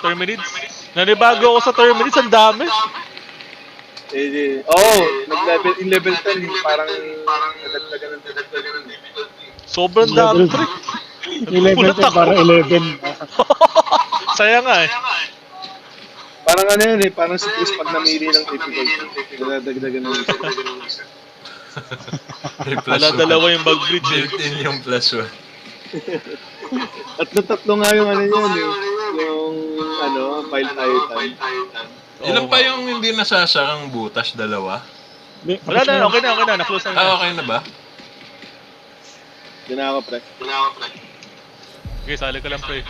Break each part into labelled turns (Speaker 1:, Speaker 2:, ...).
Speaker 1: Terminids. Nanibago ako sa Terminids, ang dami.
Speaker 2: Nag-level in level 10, parang nadagdagan ng difficulty.
Speaker 1: Sobrang dami, pre.
Speaker 3: Yung level 10 para 11.
Speaker 1: Saya nga eh.
Speaker 2: Parang ano yun eh, parang si Chris pag namili ng difficulty, nadagdagan ng isa.
Speaker 4: May plus
Speaker 1: Wala
Speaker 4: one.
Speaker 1: dalawa yung bug bridge eh.
Speaker 4: Built-in yung plus 1.
Speaker 2: Tatlo nga yung ano yun eh, yung ano, file time.
Speaker 4: Ilan pa yung hindi nasasarang butas? Dalawa?
Speaker 1: Wala na, okay na, na-close na.
Speaker 4: Ah, okay na ba?
Speaker 2: Yun na ako, pre.
Speaker 1: Okay, sali ka lang, pre.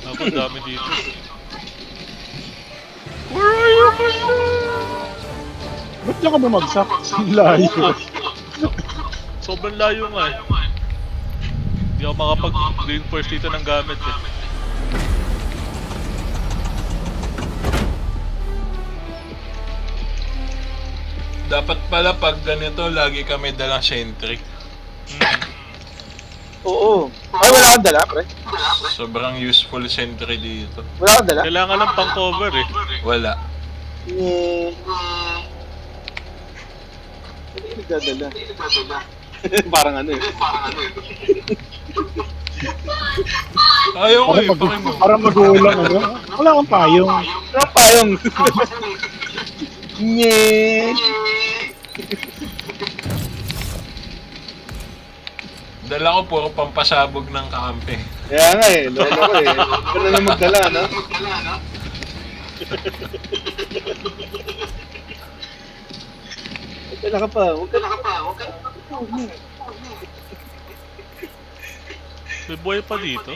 Speaker 1: Ako, dami dito. Where are you, man?
Speaker 3: Ba't lang ka bumagsak? Ang layo.
Speaker 1: Sobrang layo nga eh. Hindi ako makapag-reinforce dito ng gamit eh.
Speaker 4: Dapat pala pag ganito, lagi kami dalang sentry.
Speaker 2: Oo. Ay, wala kang dala, pre.
Speaker 4: Sobrang useful sentry dito.
Speaker 2: Wala kang dala?
Speaker 1: Kailangan lang pang cover eh.
Speaker 4: Wala.
Speaker 2: Hindi nagdadala. Parang ano eh.
Speaker 4: Ayaw ko eh,
Speaker 3: Parang magulang ano. Wala kang payong.
Speaker 2: Wala payong. Nye.
Speaker 4: Dala ko puro pampasabog ng kakampi.
Speaker 2: Kaya nga eh, lolo ko eh. Ganda na magdala, no? Huwag ka na ka pa.
Speaker 1: May buhay pa dito.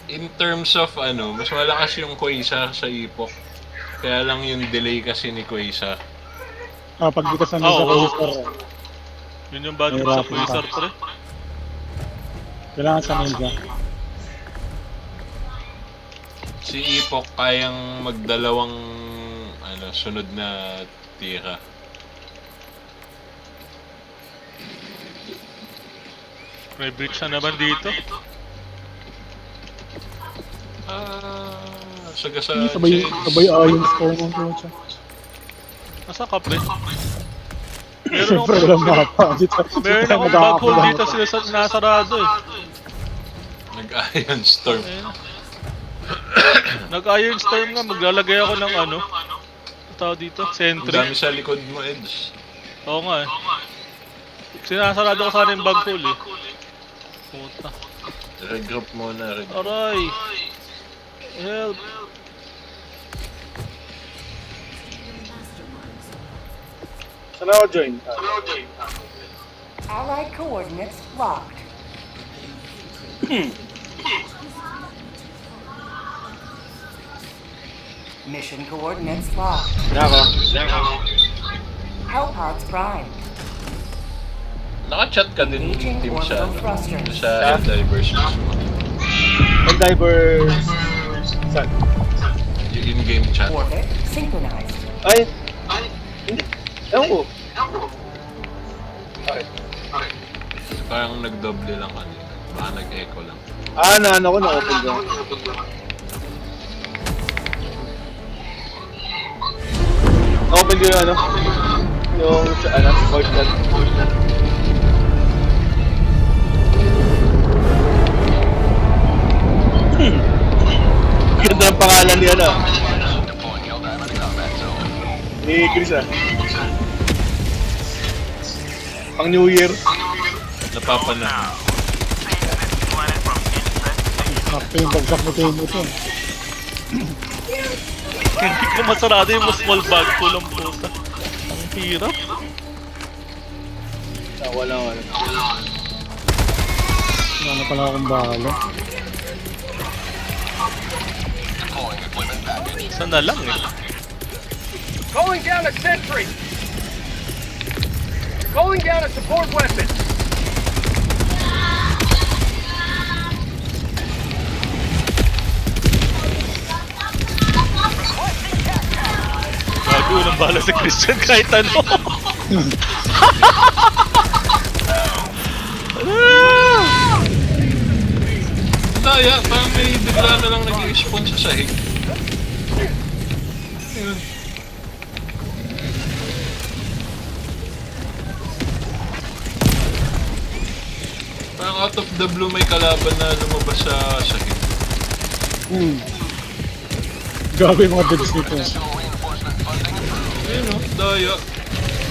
Speaker 4: In terms of ano, mas malakas yung Quasar sa Epoch. Kaya lang yung delay kasi ni Quasar.
Speaker 3: Pag dito sa nasa Quasar,
Speaker 1: Yun yung bad trip sa Quasar, pre.
Speaker 3: kailangan sa Ninja.
Speaker 4: Si Epoch kayang magdalawang ano, sunod na tira.
Speaker 1: May breach na naman dito.
Speaker 4: Sagasaan
Speaker 3: Sabay ayon score ng coach.
Speaker 1: Nasaan ka, pre? Meron
Speaker 3: Siyempre
Speaker 1: akong
Speaker 3: walang mapa.
Speaker 1: meron akong bug hole dito sila nasarado eh.
Speaker 4: Nag-Iron Storm.
Speaker 1: Ayun. Nag-Iron Storm nga, maglalagay ako ng ano. Tao dito,
Speaker 4: Ang
Speaker 1: sentry.
Speaker 4: dami sa likod mo, Eds.
Speaker 1: Oo nga eh. Sinasarado ko sana yung bug hole eh. Puta.
Speaker 4: Regroup muna, regroup.
Speaker 1: Aray! Help!
Speaker 2: Saan ako join?
Speaker 5: Allied coordinates locked. Mission coordinates locked.
Speaker 2: Nako.
Speaker 5: Hellpods primed.
Speaker 4: Naka-chat ka din
Speaker 5: Engaging
Speaker 4: team
Speaker 5: orbital
Speaker 4: sa
Speaker 5: thrusters.
Speaker 4: Divers mismo.
Speaker 2: Ang diver... Saan?
Speaker 4: Yung in-game chat.
Speaker 5: Orbit synchronized.
Speaker 2: Ay! Hindi. Ewan ko. Okay.
Speaker 4: Parang nagdoble lang kanina. Baka nag-echo lang.
Speaker 2: Ano ko, na-open ko. Na-open ko yung ano? Yung, void chat. Ganda ang pangalan ni ano? Ni Chris ah. Pang New Year.
Speaker 4: Napapana.
Speaker 3: Sakto yung bagsak mo tayo mo to.
Speaker 1: Hindi ko masarado yung small bug hole ang puta. Ang hirap.
Speaker 2: Wala.
Speaker 3: Ano pala akong bahala.
Speaker 1: Saan na lang eh.
Speaker 6: Calling down a sentry! Calling down a support weapon!
Speaker 1: Gago, walang bala si Christian kahit ano.
Speaker 4: bigla na lang nag-i-spawn sa sahig. Yun. Parang out of the blue may kalaban na lumabas sa sahig.
Speaker 3: Gago yung mga devs nito.
Speaker 4: Ayun o, daya.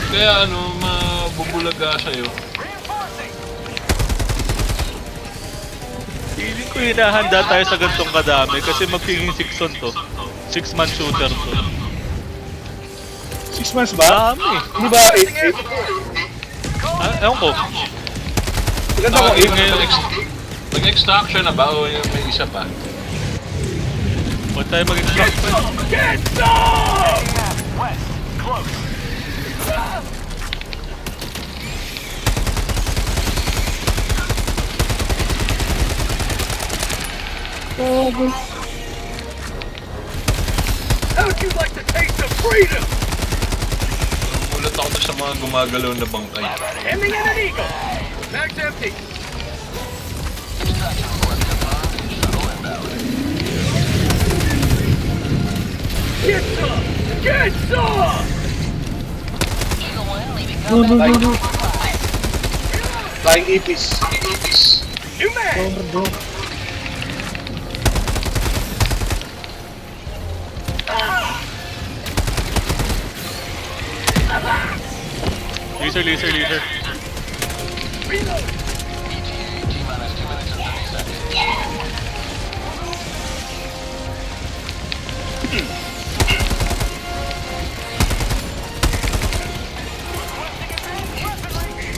Speaker 4: Kaya ano, mabubulaga sa'yo.
Speaker 1: Feeling ko hinahanda tayo sa gantong kadami kasi magiging 6 on to. 6-man shooter to.
Speaker 2: 6 months ba?
Speaker 1: Dami.
Speaker 2: Hindi ba 8?
Speaker 1: Ewan ko.
Speaker 2: Ilan ako?
Speaker 4: Yun ngayon, mag-extraction na ba o yung may isa pa?
Speaker 1: Huwag tayo mag-extract.
Speaker 6: Get some! How'd you like the taste of freedom?
Speaker 4: Mulat ako sa mga gumagalaw na bangkay.
Speaker 6: Ending in an eagle. Mag's empty. Get some! Get some!
Speaker 2: Flying Ipis.
Speaker 6: You man!
Speaker 1: Laser.
Speaker 6: Reload!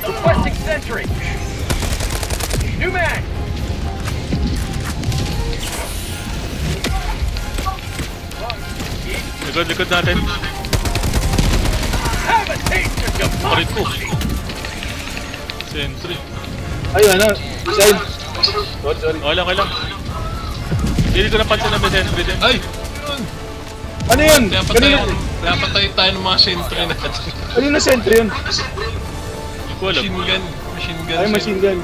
Speaker 6: Requesting sentry! New man!
Speaker 1: Likod natin.
Speaker 6: Have a taste of
Speaker 1: Parit ko.
Speaker 6: democracy!
Speaker 1: Sentry.
Speaker 2: Ay, ano? Side. Sorry.
Speaker 1: Okay lang. Hindi ko napansin na may sentry din.
Speaker 4: Ay! Yun!
Speaker 2: Ano yun?
Speaker 4: Kaya patay tayo ng mga sentry natin.
Speaker 2: Kanina sentry yun.
Speaker 1: Hindi ko alam.
Speaker 4: Machine gun.
Speaker 2: Ay, machine gun.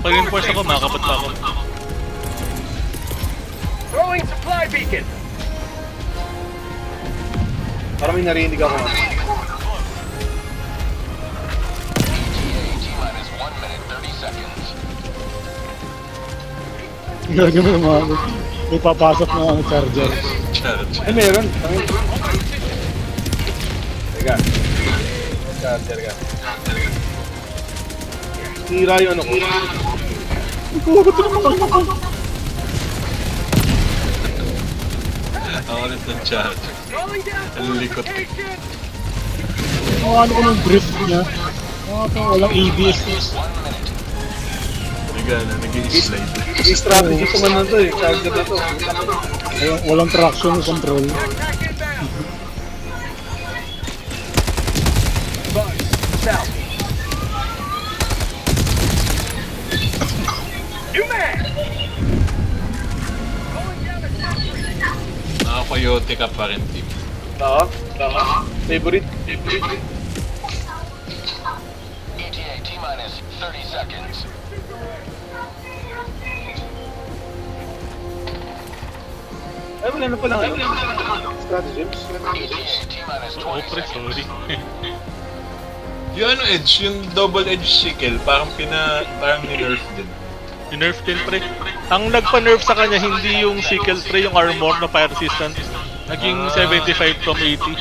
Speaker 1: Pag-reinforce ako, makakapot pa ako.
Speaker 6: Throwing supply beacon!
Speaker 2: Parang may narinig ako.
Speaker 3: Gago yung mga may papasok na ang charger.
Speaker 4: Charge.
Speaker 2: Ay, meron. Teka. Charger ka. Tira yung ano ko.
Speaker 4: Ako ulit ng charge.
Speaker 6: Rolling down
Speaker 4: Ang likot.
Speaker 6: fortification!
Speaker 3: Ano ko ng drift niya? Walang ABS.
Speaker 4: Nag-i-slide.
Speaker 2: I-strategy ko man na to eh. Charger na to.
Speaker 3: Walang traction control.
Speaker 6: Attack inbound! Buzz, south. New man! Going down the sentry!
Speaker 4: Naka-coyote ka pa rin, team.
Speaker 2: Oo. Favorite.
Speaker 6: ETA T-minus 30 seconds.
Speaker 2: Ay, wala na pala. Stratagems.
Speaker 1: Oh, pre, sorry.
Speaker 4: Yung ano edge, yung double edge sickle, parang ni-nerf din.
Speaker 1: Nerf din, pre. Ang nagpa-nerf sa kanya, hindi yung sickle, pre, yung armor na fire resistant. Naging 75 from 80.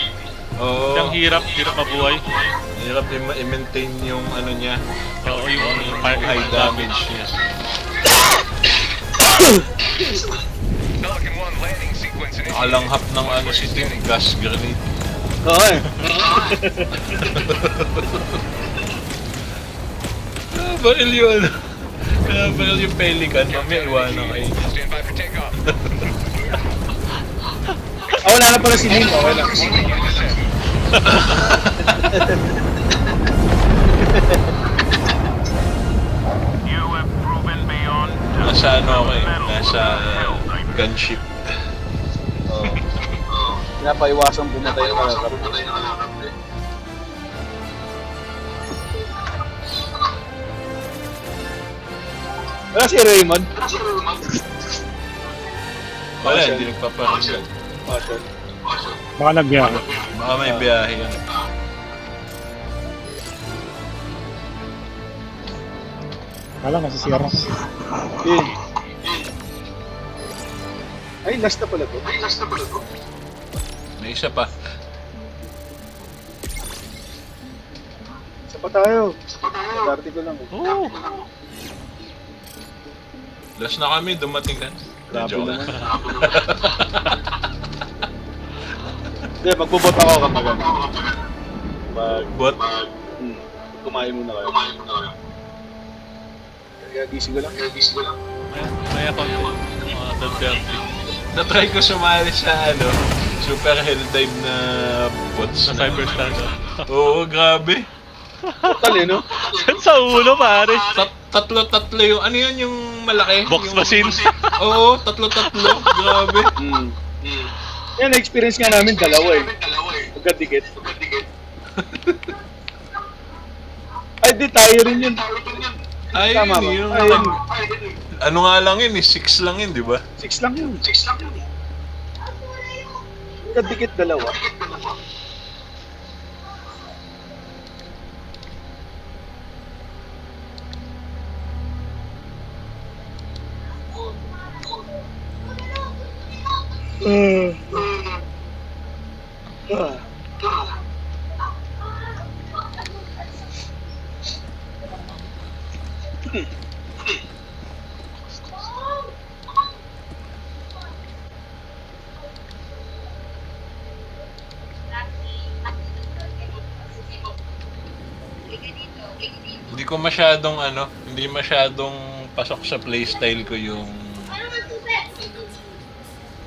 Speaker 4: Oo.
Speaker 1: Yung hirap mabuhay.
Speaker 4: Hirap i-maintain yung ano niya,
Speaker 1: Oo, yung
Speaker 4: high damage niya.
Speaker 6: Pelican 1 landing sequence initiated.
Speaker 4: Nakalanghap ng ano si Tim, gas grenade.
Speaker 2: Oo eh.
Speaker 4: Baril yun. Kaya baril yung Pelican, mamaya iwanan kayo.
Speaker 6: Stand by for takeoff.
Speaker 2: Ah, wala na pala si Lim. Okay lang.
Speaker 6: You have proven beyond
Speaker 4: Nasa ano ako eh, nasa gunship.
Speaker 2: Oo. Pinapaiwasan pumatay na mga Wala si Raymond.
Speaker 4: Wala, hindi nagpaparamdam.
Speaker 2: Awesome.
Speaker 3: Baka nagbiyahe.
Speaker 4: Baka may biyahe yan.
Speaker 3: Kala masisira.
Speaker 2: Yun. Ay, last na pala to.
Speaker 4: May isa pa.
Speaker 2: Isa pa tayo. Darte ko lang.
Speaker 1: Oh,
Speaker 4: Last na kami, dumating ka.
Speaker 2: Grabe
Speaker 4: Joke
Speaker 2: naman.
Speaker 4: lang.
Speaker 2: Hindi, magbubot ako kapag ano.
Speaker 4: Bot?
Speaker 2: Kumain muna kayo. Kaya gising ko lang.
Speaker 1: may account din. Mga third-party.
Speaker 4: Na-try ko sumali sa ano, Super Hell Dive na bots
Speaker 1: Sa Cyberstar.
Speaker 4: Oo, grabe.
Speaker 2: Total eh, no?
Speaker 1: Sa ulo, pare.
Speaker 4: Tatlo yung, ano yun yung malaki?
Speaker 1: Box
Speaker 4: yung,
Speaker 1: machine.
Speaker 4: Oo, tatlo. Grabe.
Speaker 2: Yan, na-experience nga namin dalawa eh. Magkadikit. Ay, di tayo rin yun.
Speaker 4: Ay,
Speaker 2: Tama ba?
Speaker 4: yun yung,
Speaker 2: Ay, yun.
Speaker 4: ano nga lang yun, 6 lang yun, di ba?
Speaker 2: 6 lang yun. Magkadikit dalawa.
Speaker 4: Hindi masyadong pasok sa playstyle ko yung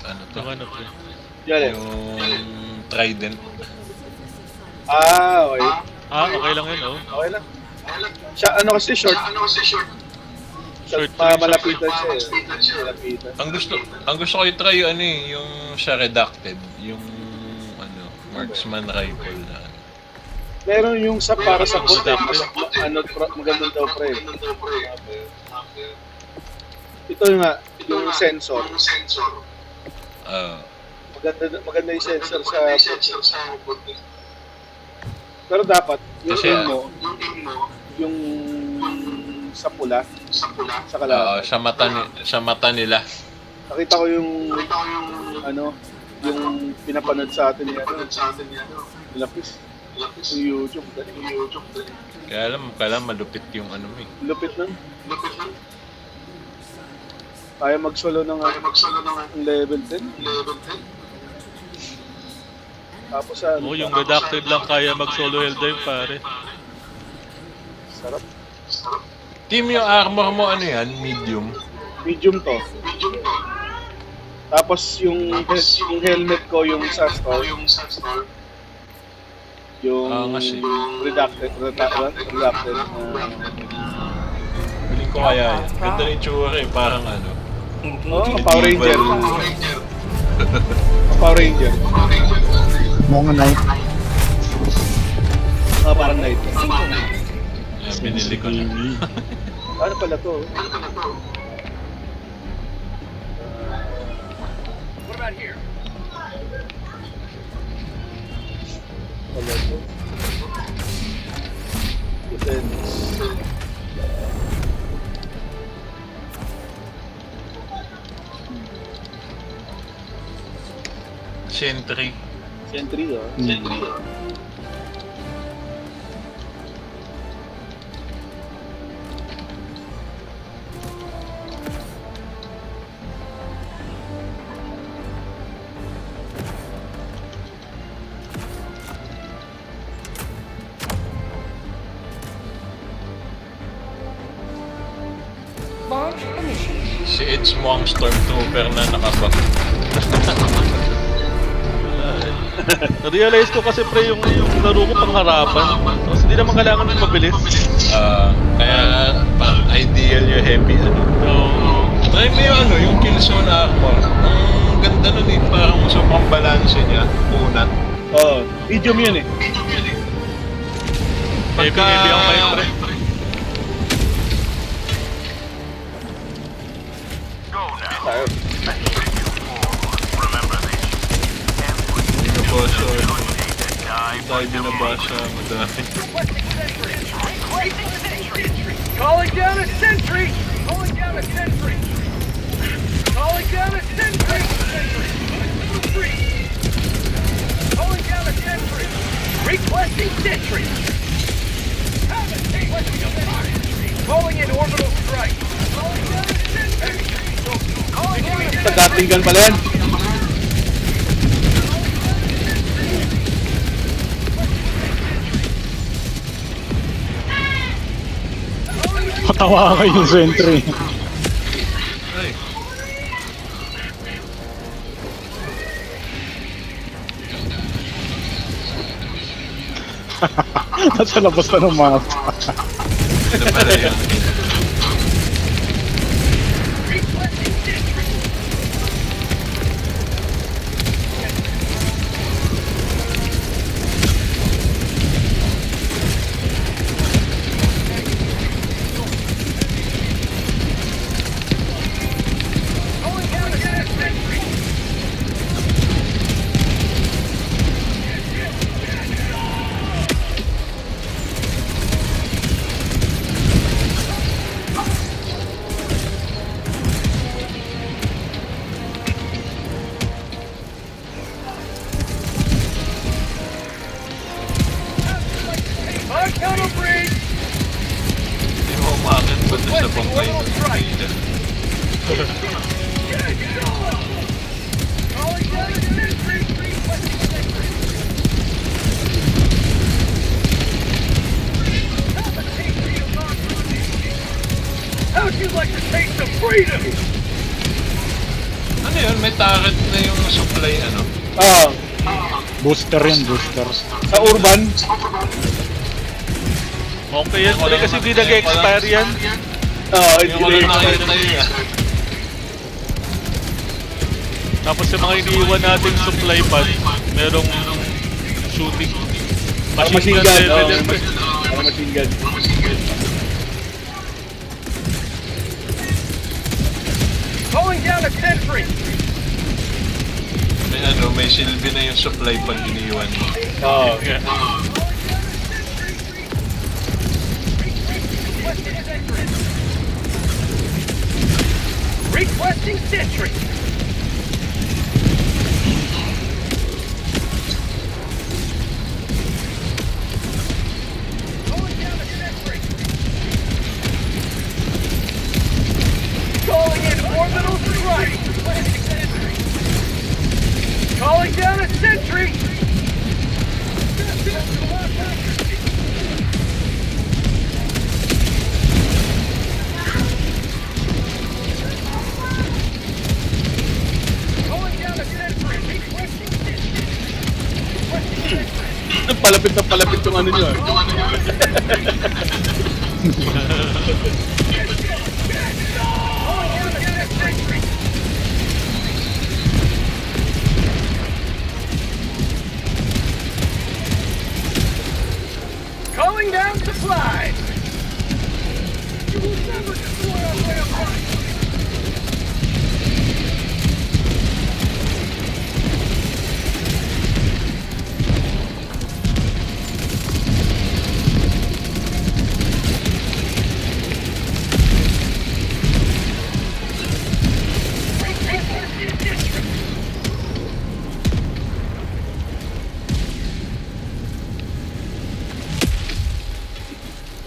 Speaker 4: ano to?
Speaker 1: Yung ano to.
Speaker 2: Yan eh.
Speaker 4: Yung Trident.
Speaker 2: Ah, okay.
Speaker 1: Okay lang yun, oh.
Speaker 2: Okay lang. Siya, ano kasi short.
Speaker 1: Short
Speaker 2: Malapitan siya eh. Malapitan.
Speaker 4: Ang gusto ko i-try yung ano eh, yung sa Redacted, yung ano, marksman rifle na.
Speaker 2: Meron yung sa para sa bot eh. Magandang daw pre. Ito nga, yung sensor. Maganda yung sensor sa bot. Pero dapat, yung
Speaker 4: Kasi,
Speaker 2: aim mo, yung sa pula, sa kalaban.
Speaker 4: sa mata nila.
Speaker 2: Nakita ko yung ano, yung pinapanood sa atin niya, Lapis. Yung YouTube.
Speaker 4: Kaya alam malupit yung ano mo eh.
Speaker 2: Lupit nun. Kaya mag-solo ng level 10. Tapos sa
Speaker 1: Oh, yung redacted lang kaya mag-solo Helldive, pare.
Speaker 2: sarap.
Speaker 4: Team, yung armor mo ano yan? Medium?
Speaker 2: Medium to. Tapos yung helmet ko yung sa store. Yung
Speaker 4: kasi.
Speaker 2: redacted.
Speaker 4: Piling ko kaya yan. Ganda rin tsura eh, parang ano.
Speaker 5: Engaging
Speaker 2: Power Ranger. Power Ranger.
Speaker 3: Mga knife.
Speaker 2: Parang knight.
Speaker 4: Yan, binili ko na.
Speaker 2: Ano pala to?
Speaker 6: What about here?
Speaker 2: Pala to. Defense.
Speaker 4: Sentry.
Speaker 2: Sentry ah.
Speaker 5: launch initiated.
Speaker 4: Si Edge mo ang Stormtrooper na nakabak.
Speaker 1: Na-realize ko kasi pre yung laro ko pang harapan. Tapos hindi naman kailangan ng mabilis.
Speaker 4: Kaya pang ideal yung heavy ano.
Speaker 1: So,
Speaker 4: Try mo yung ano, yung Killzone armor. Ang ganda nun eh, parang sobrang balanse niya, unat.
Speaker 2: Oh, medium yun eh.
Speaker 1: heavy ang kayo pre.
Speaker 2: tayo.
Speaker 4: Binabasa. Tayo binabasa. Madami.
Speaker 6: Calling down a sentry! Calling down a sentry! Calling down a sentry! Calling down a sentry! Requesting sentry! Calling in orbital strike! Calling down a sentry! Calling down a
Speaker 2: Sa dating gun pala yan.
Speaker 3: Patawa kayo yung sentry.
Speaker 4: Ay.
Speaker 3: Nasa labas na ng map.
Speaker 4: Ito pala yun.
Speaker 6: On counter breach!
Speaker 4: Hindi mo umakit ba doon sa bangkay?
Speaker 6: Calling down a sentry! Requesting sentry! How'd you like to taste some freedom?
Speaker 4: Ano yun? May turret na yung supply ano?
Speaker 2: Ah,
Speaker 3: Booster yan, booster.
Speaker 2: sa urban.
Speaker 1: Okay yan, pre, kasi di nag-expire yan.
Speaker 2: Hindi
Speaker 4: Yung wala nakita yun ah.
Speaker 1: Tapos yung mga iniiwan nating supply pad, merong shooting.
Speaker 2: Parang machine gun.
Speaker 1: level yan, pre.
Speaker 2: Parang machine gun.
Speaker 6: Calling down a sentry!
Speaker 4: May ano, may silbi na yung supply pag iniwan mo.
Speaker 1: Yeah.
Speaker 6: Requesting sentry! Calling down a sentry! Calling in orbital strike! Calling down a sentry! Calling down a sentry! Requesting sentry! Requesting sentry!
Speaker 2: Palapit na palapit yung ano nyo.
Speaker 6: Calling down a sentry! Calling down supplies! You will never destroy our way of life!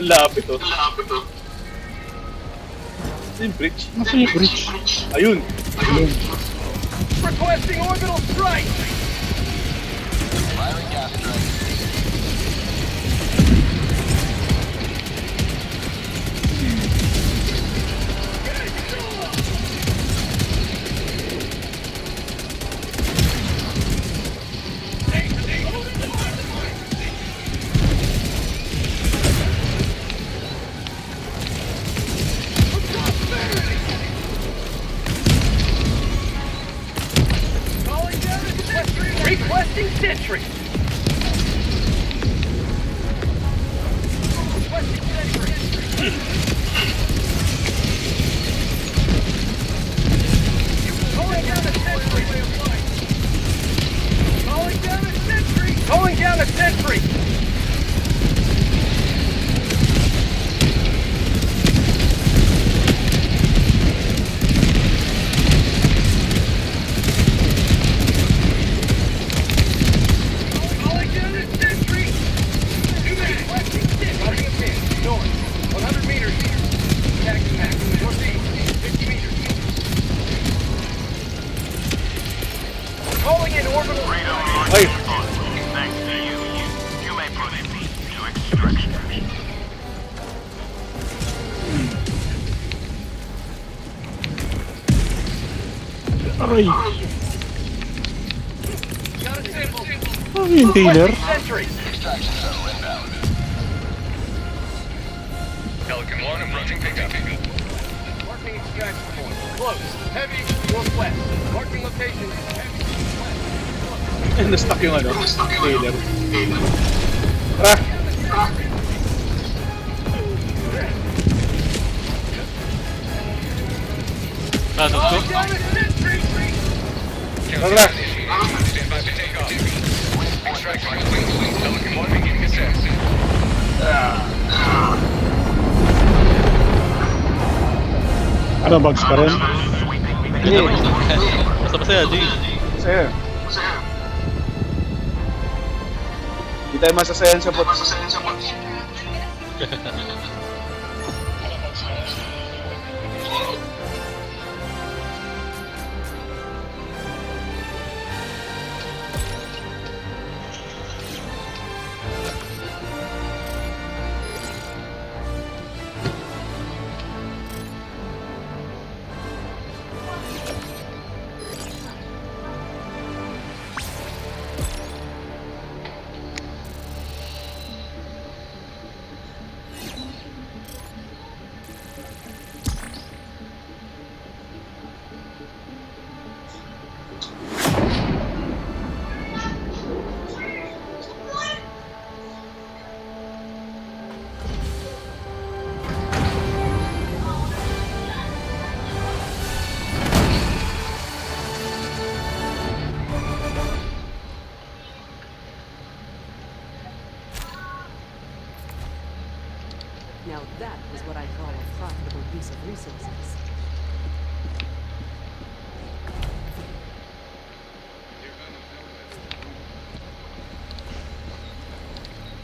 Speaker 2: Lapit oh. Yung bridge.
Speaker 3: Nasa yung bridge.
Speaker 2: Ayun.
Speaker 3: Ayun.
Speaker 6: Requesting orbital strike!
Speaker 4: Firing gas strike.
Speaker 6: Calling down a sentry! Requesting sentry! Requesting sentry!
Speaker 3: Aray.
Speaker 6: Got a signal.
Speaker 3: Ano yung Taylor?
Speaker 6: Sentry.
Speaker 7: Pelican 1 approaching pickup.
Speaker 6: Marking extraction point. Close. Heavy northwest. Marking location. Heavy northwest.
Speaker 2: Na-stuck yung ano, trailer. Tara!
Speaker 1: Ano to?
Speaker 6: Down a sentry.
Speaker 2: Tara!
Speaker 7: Stand by for takeoff. Extraction complete. Pelican 1 beginning ascent.
Speaker 3: Ano, bugs pa rin?
Speaker 2: Hindi.
Speaker 1: Basta masaya, G.
Speaker 2: Masaya. Hindi tayo masasayan sa bot.
Speaker 8: Now that is what I call a profitable use of resources.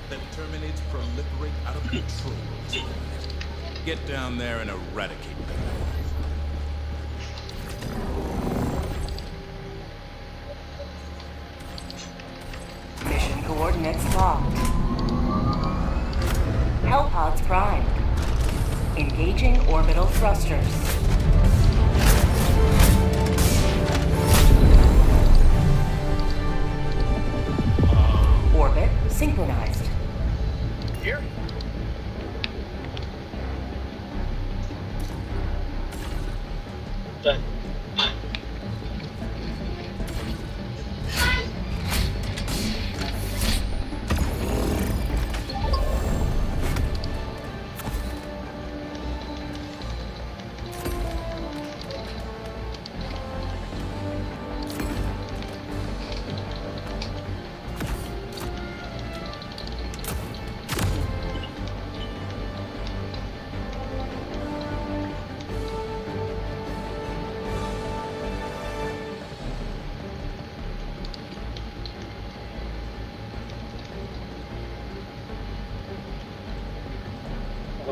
Speaker 9: That terminates proliferate out of control. Get down there and eradicate them.
Speaker 5: Mission coordinates locked. Hellpods primed. Engaging orbital thrusters. Orbit synchronized.
Speaker 6: Here.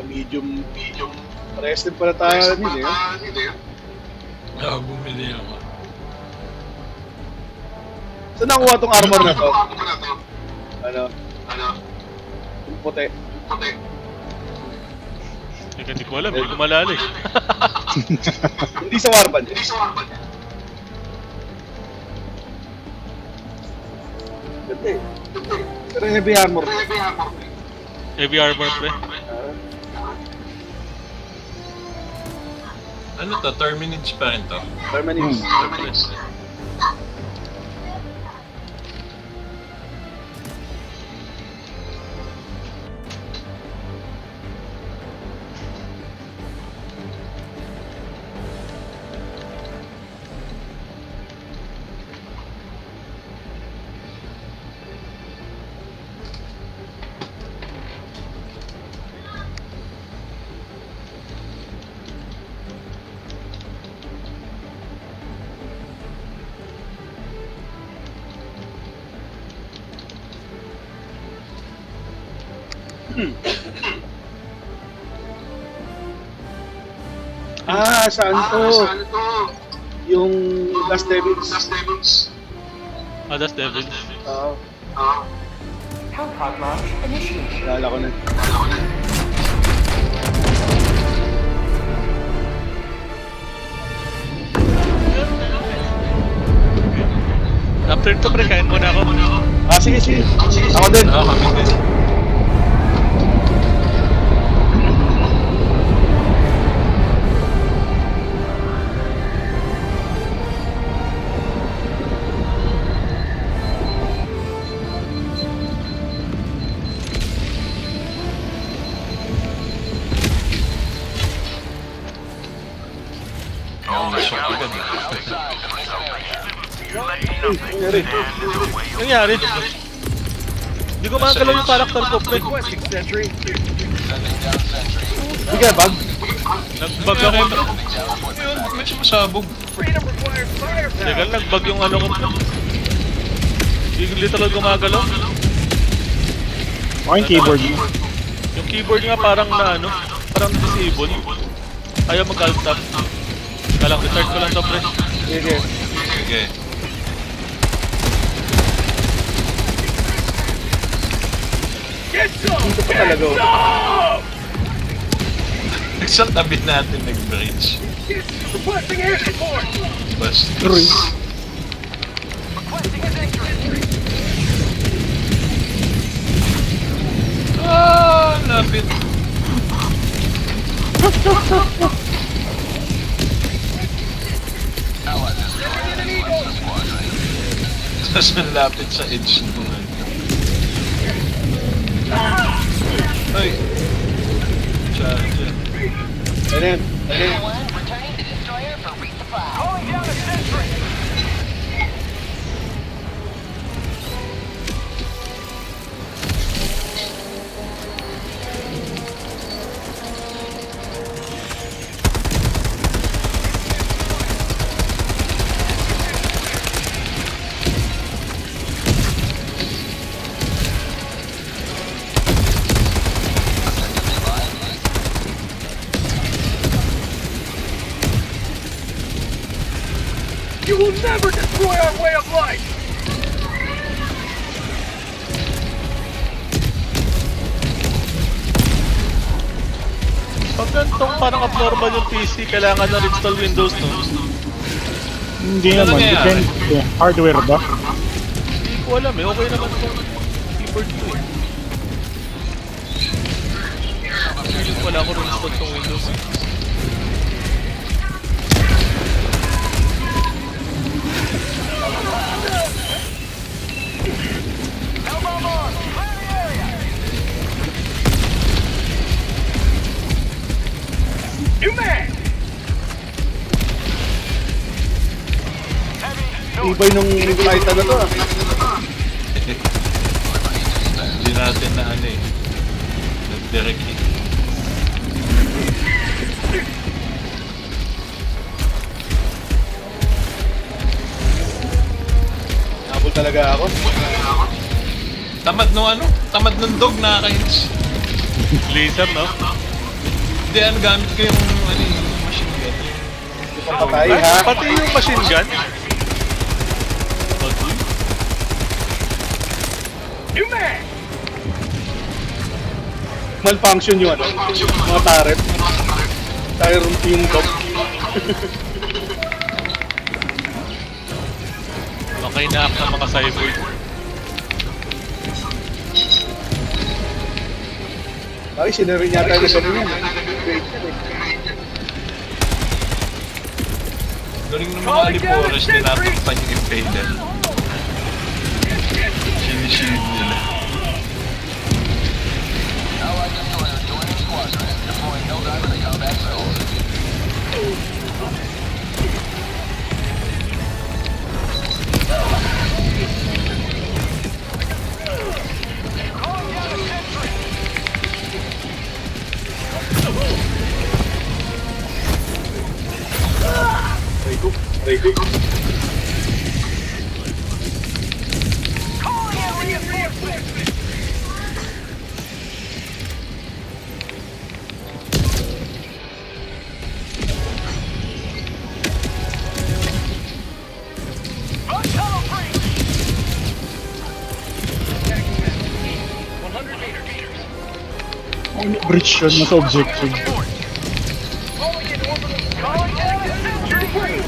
Speaker 2: Medium. Parehas din pala tayo nila eh.
Speaker 4: Bumili ako.
Speaker 2: Saan nakuha tong armor na to? Ano? Yung puti.
Speaker 1: Hindi ko alam, hindi ko malala eh.
Speaker 2: Hindi sa warband. Ganda eh. Pero heavy armor.
Speaker 1: Heavy armor, pre.
Speaker 4: Ano to? Terminage pa rin to?
Speaker 2: Terminix. Saan to? Yung Last Devils.
Speaker 1: Ah, that's Devils.
Speaker 2: Oo.
Speaker 5: Hellpod launch initiated.
Speaker 2: Nalala ko na.
Speaker 1: turn ko, pre. Kain muna ako.
Speaker 2: Ah, sige, sige. Ako din.
Speaker 4: Ah, kami din. Oo, nasok agad.
Speaker 1: Nangyari? Hindi ko makagalaw yung character ko, pre.
Speaker 6: Requesting sentry.
Speaker 2: Sige, bag.
Speaker 1: Nag-bug ako.
Speaker 4: Yun, medyo masabog.
Speaker 6: Freedom requires firepower.
Speaker 1: Legal, nag-bug yung ano ko, pre. Hindi literal gumagalaw.
Speaker 3: Okay, yung keyboard mo.
Speaker 1: Yung keyboard nga parang na ano, parang disable. Ayaw mag-alt tab. Kalang restart ko lang to, pre.
Speaker 2: Sige.
Speaker 4: Sige.
Speaker 6: Get some!
Speaker 2: Dito pa talaga.
Speaker 4: Isang tabi natin nag-bridge.
Speaker 6: Requesting air support!
Speaker 4: Bastos. Ah, lapit. Tapos ang lapit sa edge naman. Ay! Charger.
Speaker 2: Ano yan?
Speaker 6: Calling down a sentry! You will never destroy our way of life!
Speaker 1: Pag ganitong parang abnormal yung PC, kailangan na install Windows, no?
Speaker 3: Hindi
Speaker 4: Ano
Speaker 3: naman,
Speaker 4: nangyayari?
Speaker 3: depende. Hardware ba?
Speaker 1: Hindi ko alam eh, okay naman itong keyboard ko eh. Feeling wala ko rin install itong Windows eh.
Speaker 6: You man!
Speaker 2: Ibay nung Titan na to.
Speaker 4: Hindi natin na ano eh. Nag-direct hit.
Speaker 2: Nabol talaga ako.
Speaker 4: Tamad no ano? Tamad ng dog, nakaka-hits.
Speaker 1: Laser, no?
Speaker 4: Hindi, ano gamit ko yung ano yung machine gun.
Speaker 2: Papatay
Speaker 1: Ay,
Speaker 2: ha.
Speaker 1: pati yung machine gun. Pati.
Speaker 6: You man!
Speaker 2: Malfunction yung ano. Mga turret. Tire yung top.
Speaker 1: Okay na ng mga cyborg.
Speaker 2: Ay, sinarin yata yung ganun yan. Great yan eh.
Speaker 4: Galing ng mga Alipores, tinatakpan yung Invader. Sinishield nila.
Speaker 2: Aray ko.
Speaker 6: Calling in reinforcements! Run tunnel breach! 100 meters.
Speaker 3: Breach yun, mas objective.
Speaker 6: Calling in orbital. Calling down a sentry!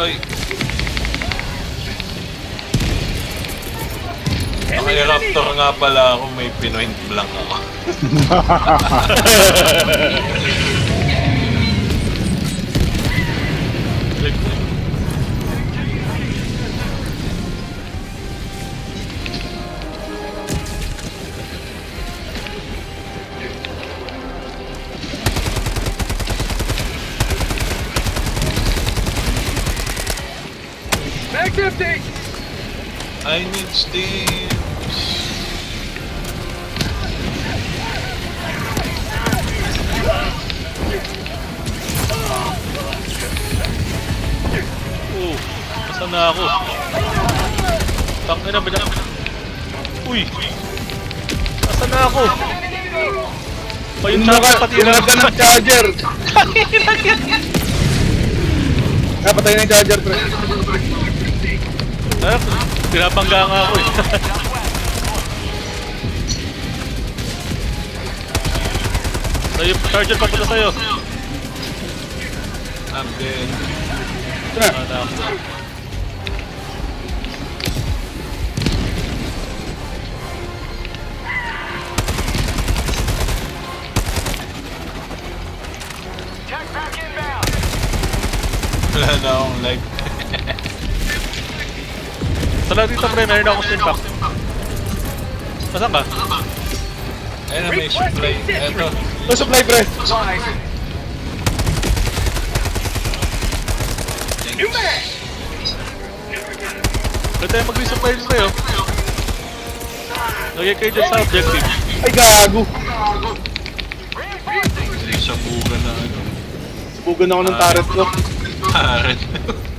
Speaker 4: Ay. Naka-raptor nga pala ako, may pinoint blank ako.
Speaker 6: Mag's empty!
Speaker 4: I need steams.
Speaker 1: Oh, asan na ako? Tangina ba na? Uy! Asan na ako? Pa yung charger pati na
Speaker 2: Tinarap ka ng charger. Patay na yung charger, pre.
Speaker 1: Pinabangga nga ako eh. Sa'yo, charger papunta sa'yo.
Speaker 4: I'm dead.
Speaker 2: Ito na.
Speaker 1: Na ako.
Speaker 6: Tech back inbound!
Speaker 4: Wala na akong leg.
Speaker 1: Sala dito pre, meron akong stimpack. Nasaan ka?
Speaker 4: Ayun na, may supply. Eto.
Speaker 2: Ito, supply, pre.
Speaker 6: New mag!
Speaker 1: Pwede tayo mag-resupply dito tayo. Lagay kayo dyan sa objective.
Speaker 2: Ay, gago.
Speaker 4: Hindi sa buga na ano.
Speaker 2: Subugan ako ng turret ko.
Speaker 4: Turret.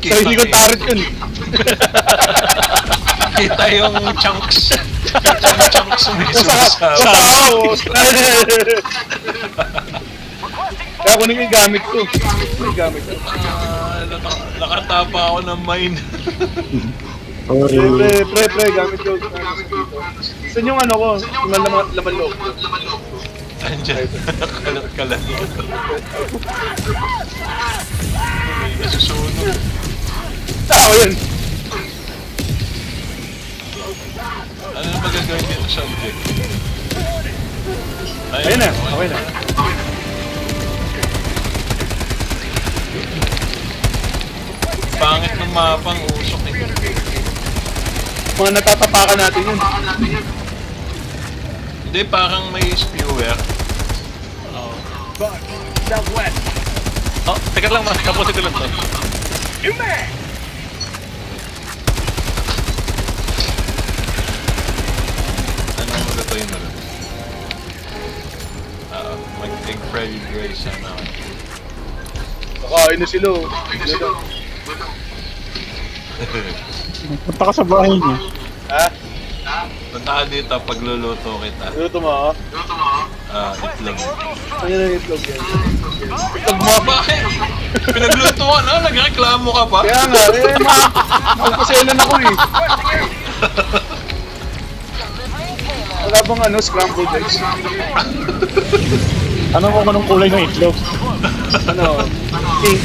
Speaker 2: Sa hindi ko turret yun.
Speaker 4: Kita yung chunks. Yung chunks may sumasawa.
Speaker 2: Sa tao. Kaya kunin yung gamit ko. Yung gamit ko.
Speaker 4: Nakatapa ako ng mine.
Speaker 2: Pre, gamit ko. Saan yung ano ko? Yung laman loob.
Speaker 4: Andyan. Kalat-kalat. May nasusunog.
Speaker 2: Tao yun.
Speaker 4: Ano na magagawin dito sa object?
Speaker 2: Ayun na, okay na.
Speaker 4: Pangit ng mapang usok eh.
Speaker 2: Mga natatapakan natin yun.
Speaker 4: Hindi, parang may spewer.
Speaker 6: Southwest!
Speaker 1: Oh, teka lang mas, tapusin ko lang to.
Speaker 6: New mag!
Speaker 4: Anong magatuin mo doon? Mag-egg fried rice sana ako.
Speaker 2: Nakain na sila.
Speaker 3: Punta ka sa bahay niya.
Speaker 2: Ha?
Speaker 4: Punta ka dito, pagluluto kita.
Speaker 2: Luto mo, ha?
Speaker 4: Itlog.
Speaker 2: Ano yung itlog yan?
Speaker 4: Itlog mo? Bakit? Pinagluto ka na? Nagreklamo ka pa?
Speaker 2: Kaya nga, magpaselan ako eh. Wala bang ano, scrambled eggs?
Speaker 3: Ano kung anong kulay ng itlog?
Speaker 2: Ano? Pink.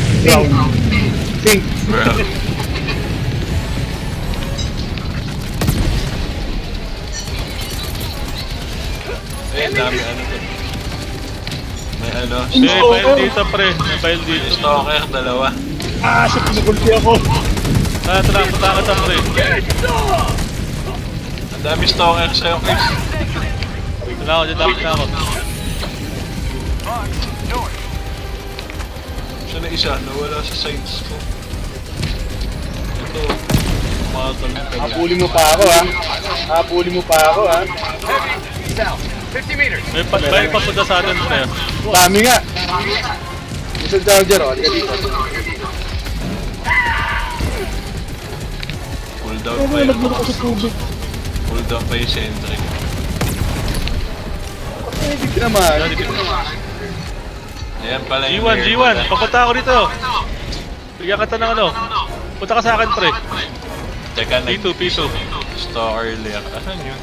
Speaker 2: Pink.
Speaker 4: Bro. Dami ano to. May ano,
Speaker 1: May file dito pre, may file
Speaker 4: may
Speaker 1: dito.
Speaker 4: stalker, dalawa.
Speaker 3: Shit, pinagulpi ako.
Speaker 1: Tara, punta ka sa pre.
Speaker 4: Ang dami stalker sa'yo, Chris.
Speaker 1: Wala ako, dyan dapat na ako.
Speaker 4: Siya na isa, nawala sa sides ko. Ito, umatal ka niya.
Speaker 2: Habulin mo pa ako, ha? Habulin mo pa ako, ha?
Speaker 6: South, 50 meters!
Speaker 1: May file papunta sa atin pre.
Speaker 2: Dami nga. Isang charger, oh. Halika dito.
Speaker 4: Pull down
Speaker 3: Ano
Speaker 4: pa
Speaker 3: yung
Speaker 4: yung,
Speaker 3: naglaro ko sa tubig?
Speaker 4: pull down pa yung sentry.
Speaker 2: Hindi ka naman.
Speaker 4: Ayan pala yung
Speaker 1: G1,
Speaker 4: air
Speaker 1: G1,
Speaker 4: pala.
Speaker 1: papunta ako dito. Bigyan kita ng ano. Punta ka sa akin pre.
Speaker 4: Teka,
Speaker 1: P2, P2.
Speaker 4: nag-star earlier. Asan yun?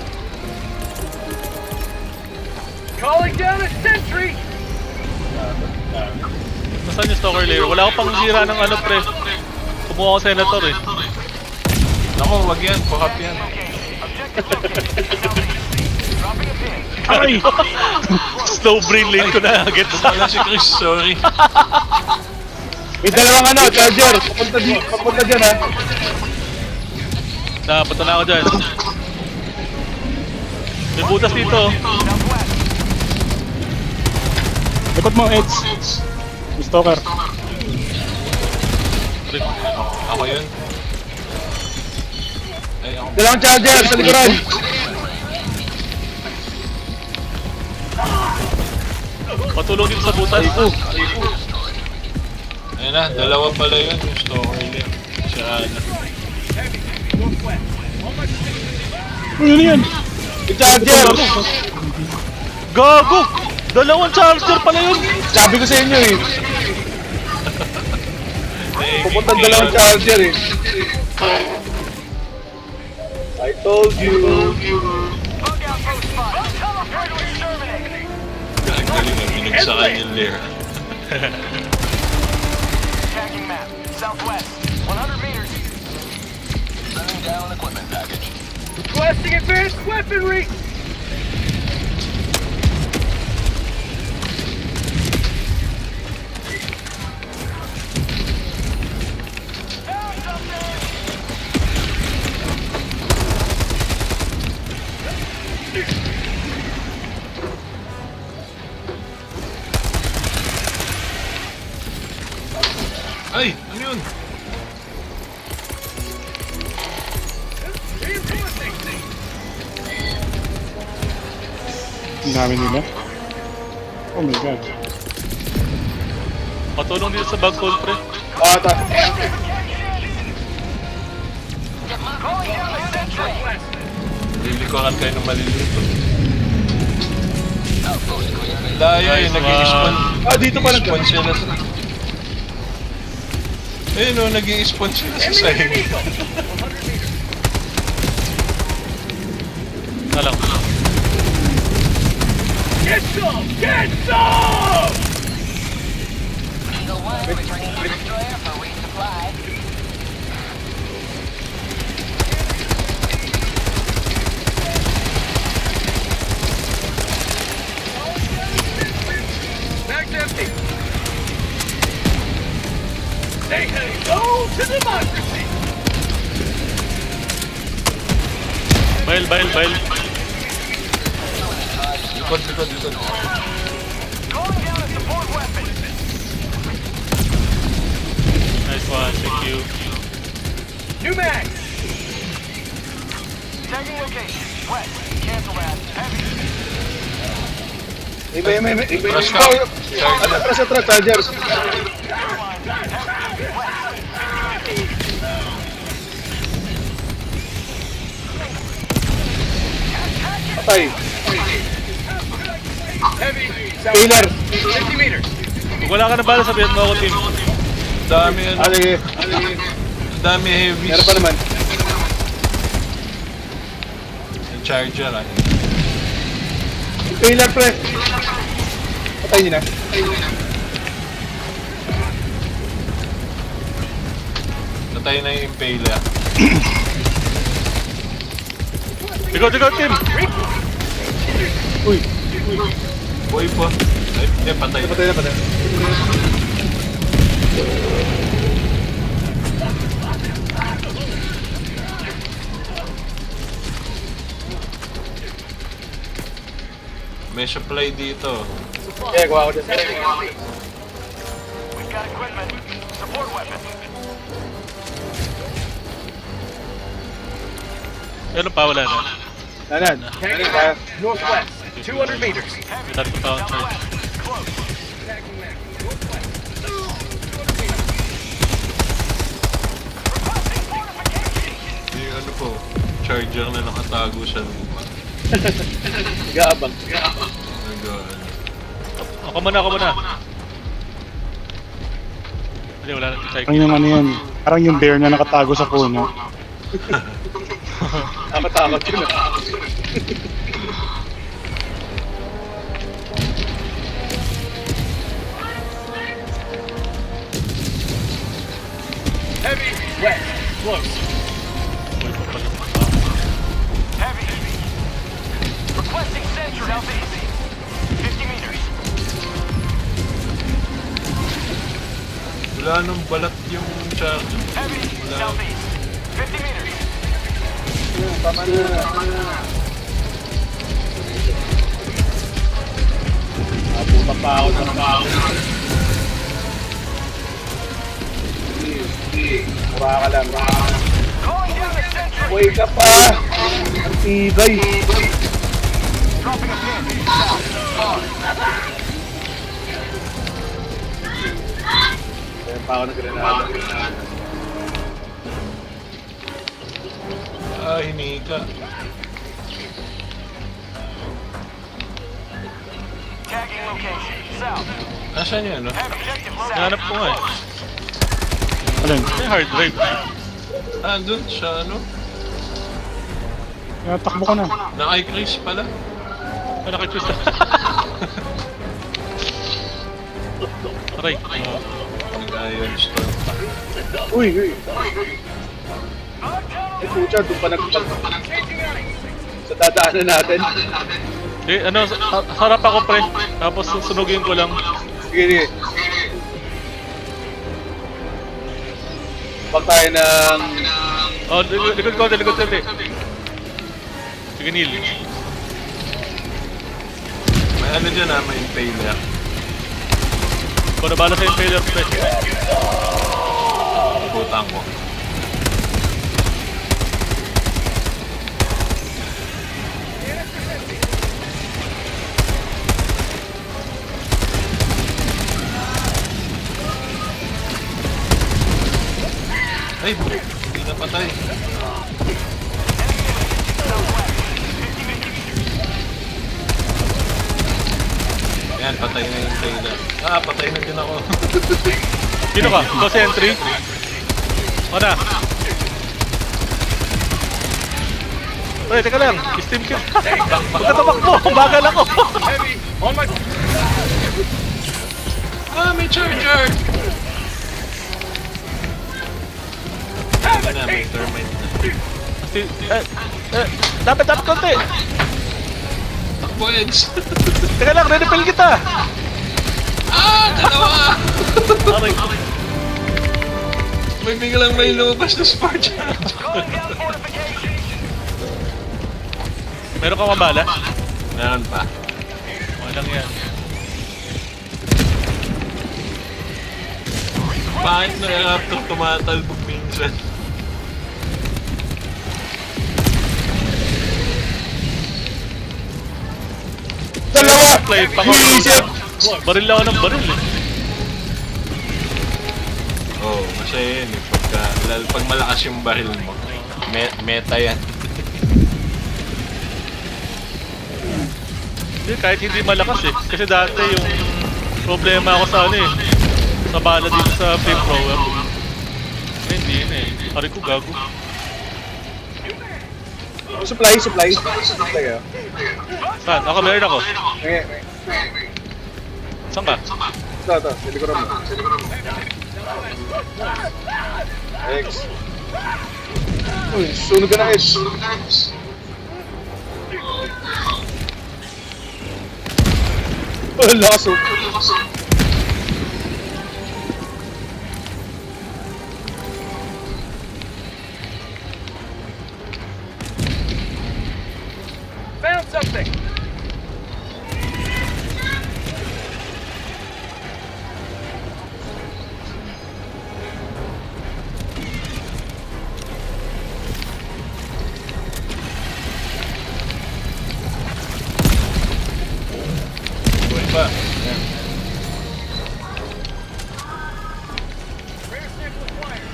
Speaker 6: Calling down a sentry!
Speaker 1: Nasaan yung stalker layer? Wala akong pang zira ng ano pre. Kumuha ko senator eh.
Speaker 4: Naku, wag yan. Pakap yan.
Speaker 3: Ay!
Speaker 1: Slow brain lane ko na agad.
Speaker 4: Wala si Chris, sorry.
Speaker 2: May dalawang ano, charger. Papunta dyan ha.
Speaker 1: Punta na ako dyan. May butas dito.
Speaker 3: Likod mo, Eds. May stalker.
Speaker 4: Ako yun. Ay, ako.
Speaker 2: Dalawang charger sa likuran.
Speaker 1: Patulong dito sa butas.
Speaker 4: Ayun na, dalawa pala yun. Yung stalker niya. Siya ano.
Speaker 3: Ano yan?
Speaker 2: May charger.
Speaker 1: Gago! Dalawang charger pala yun!
Speaker 2: Sabi ko sa inyo eh. Pupunta dalawang charger eh. I told you.
Speaker 4: Galing na, binagsakan yung lair.
Speaker 6: Tracking map. Southwest. 100 meters.
Speaker 7: Sending down equipment package.
Speaker 6: Requesting advanced weaponry!
Speaker 4: Ay, ano yun?
Speaker 3: Ang dami nila. Oh my god.
Speaker 1: Patulong dito sa bag hold, pre.
Speaker 2: Ata.
Speaker 4: Lilikuran kayo ng malilito. Daya
Speaker 1: Nice
Speaker 4: yun, nag-i-spawn.
Speaker 2: Dito pa lang.
Speaker 4: Spawn sila sa... Ayun o, nag-i-spawn sila sa side.
Speaker 1: Nalang.
Speaker 6: Get some! Get some!
Speaker 7: Eagle 1 returning to destroyer for resupply.
Speaker 6: Bag's empty. Say hello to democracy!
Speaker 1: Bail.
Speaker 4: Likod.
Speaker 6: Calling down a support weapon.
Speaker 1: Nice one, thank you.
Speaker 6: New mag. Tagging location. West. Cancel that. Heavy.
Speaker 2: May.
Speaker 4: Rush ka.
Speaker 2: Atras, charger. Patay.
Speaker 6: Heavy.
Speaker 2: Killer.
Speaker 6: 50 meters.
Speaker 1: Kung wala ka na bala, sabihin mo ako, team.
Speaker 4: Dami ano,
Speaker 2: Sige.
Speaker 4: dami heavy.
Speaker 2: Meron pa naman.
Speaker 4: Yung charger ah.
Speaker 2: Killer pre. Patay niyo na.
Speaker 4: Natay na yung impaler.
Speaker 1: Ikaw, team!
Speaker 4: Boy po. Ay, hindi, patay.
Speaker 2: Patay na.
Speaker 4: May supply dito.
Speaker 2: Yeah, kuha ko dyan.
Speaker 6: We've got equipment. Support weapon.
Speaker 1: Ano pa, wala na.
Speaker 2: Nanan.
Speaker 6: Tagging map. Northwest. 200 meters.
Speaker 1: May tatlo pa akong charge.
Speaker 6: Close. Tagging map. Northwest.
Speaker 4: Yung ano po, charger na nakatago sa lupa.
Speaker 2: Gaabang.
Speaker 1: Ako muna. Hindi, wala na type.
Speaker 3: Parang yung ano yan. Parang yung bear na nakatago sa puno.
Speaker 2: Nakatakot yun
Speaker 6: Heavy. Close. Heavy. Requesting sentry southeast. 50 meters.
Speaker 4: Wala nang balat yung charge.
Speaker 6: Heavy. Southeast. 50 meters.
Speaker 2: Tama na. Napunta pa ako ng bago. Mura ka lang.
Speaker 6: Calling down a sentry.
Speaker 2: Uy ka pa! Ang tibay!
Speaker 6: Dropping a pin.
Speaker 2: Kaya pa ako nag-granada.
Speaker 4: Ah, hinika.
Speaker 6: Tagging location. South.
Speaker 4: Nasaan yan, no?
Speaker 6: Have objective located.
Speaker 1: Hanap ko nga eh.
Speaker 3: Alin?
Speaker 1: May hard drive.
Speaker 4: Ah, dun siya, ano?
Speaker 3: Kaya takbo ko na.
Speaker 4: Naka-Chris pala.
Speaker 1: Ano nakikita? Aray.
Speaker 4: Nag-iron storm pa.
Speaker 2: Uy! Ay, pucha, doon pa sa dadaanan natin.
Speaker 1: Eh, ano, harap ako pre. Tapos sunugin ko lang.
Speaker 2: Sige. Pag tayo ng...
Speaker 1: Oh, likod ko. Sige, Neil.
Speaker 4: May ano dyan ah, may impaler.
Speaker 1: Ikaw na bala sa impaler, pre.
Speaker 4: Putang ko. Ay, hindi napatay. Yan, patay na yung trailer. Ah, patay na din ako.
Speaker 1: Sino ka? Ikaw sa entry? O na. Pre, teka lang. Steam kill. Huwag ka tumakbo. Bagal ako.
Speaker 6: Heavy. On my...
Speaker 4: Ah, may charger! Na, may thermite na.
Speaker 1: Dapat konti.
Speaker 4: Takbo, Edge!
Speaker 1: Teka lang, re-refill kita.
Speaker 4: Ah! Dalawa!
Speaker 1: Aray.
Speaker 4: May biglang may lumabas na spark charge.
Speaker 6: Calling down fortifications.
Speaker 1: Meron ka mabala?
Speaker 4: Meron pa.
Speaker 1: Okay lang yan.
Speaker 4: Bakit na raptor tumatalbog minsan?
Speaker 2: Dalawa!
Speaker 1: Play,
Speaker 2: Isip!
Speaker 1: Baril ako ng baril eh.
Speaker 4: Oo, oh, masaya yun eh. Pag malakas yung baril mo. Meta yan.
Speaker 1: Hindi, kahit hindi malakas eh. Kasi dati yung problema ako sa ano eh. Sa bala dito sa flamethrower. Hindi yun eh. Pari ko gago.
Speaker 2: Supply kayo.
Speaker 1: Saan? Ako, meron ako.
Speaker 2: May.
Speaker 1: Saan ka?
Speaker 2: Ito. Silikuran mo. X. Uy, sunog ka na X. Oh, lakas oh.
Speaker 6: Found something.
Speaker 4: Buhay pa. Yan.
Speaker 6: Rear stick required.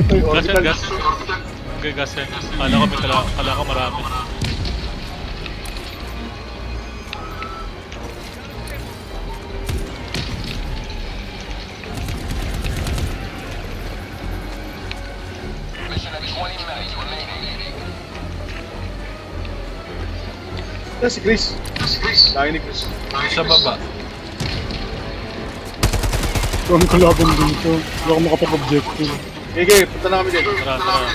Speaker 2: Uy,
Speaker 1: Gas yan,
Speaker 2: orbital.
Speaker 1: gas. Okay, gas yan. Kala ko marami.
Speaker 2: Yan si Chris. Lagi ni Chris.
Speaker 4: Sa baba.
Speaker 3: Kung kalaban dito, hindi ako makapag-objective.
Speaker 2: Okay, punta na kami dyan.
Speaker 1: Tara, tara.